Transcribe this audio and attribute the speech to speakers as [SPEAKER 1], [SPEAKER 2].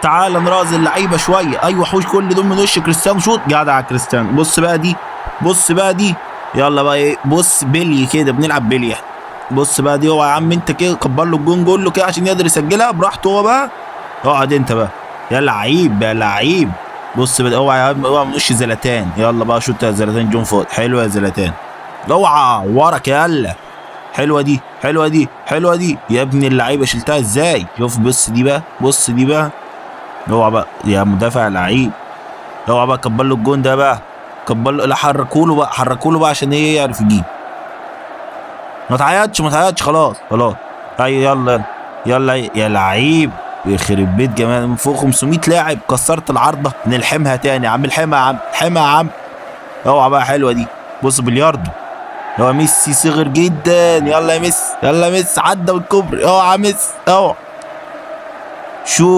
[SPEAKER 1] تعال نرازي اللعيبه شويه. ايوه حوش كل دول من وش كريستيانو. شوط جدع كريستيانو. بص بقى دي، بص بقى دي. يلا بقى ايه، بص بيلي كده، بنلعب بيلي. بص بقى دي. اوعى يا عم انت كده، كبر له الجون، قول له كده عشان يقدر يسجلها براحته هو بقى. اقعد انت بقى يا لعيب يا لعيب. بص بقى، اوعى يا عم، اوعى من وش زلاتان. يلا بقى شوط يا زلاتان جون فوت. حلوه يا زلاتان. اوعى ورك يلا. حلوه دي، حلوه دي، حلوه دي يا ابن اللعيبه. شلتها ازاي؟ شوف بص دي بقى، بص دي بقى. اوعى بقى يا مدافع لعيب. اوعى بقى كبر له الجون ده بقى. كبر له، لا حركوا له بقى، حركوا له بقى عشان ايه يعرف يجيب. ما تعيطش ما تعيطش، خلاص خلاص. ايوه يلا يلا يا لعيب. يخرب بيت جمال، من فوق 500 لاعب كسرت العارضه. نلحمها تاني يا عم، الحمها يا عم، الحمها يا عم. اوعى بقى، حلوه دي. بص بلياردو. هو ميسي صغر جدا. يلا يا ميسي، يلا يا ميسي، عدى بالكوبري. اوعى يا ميسي، اوعى. شو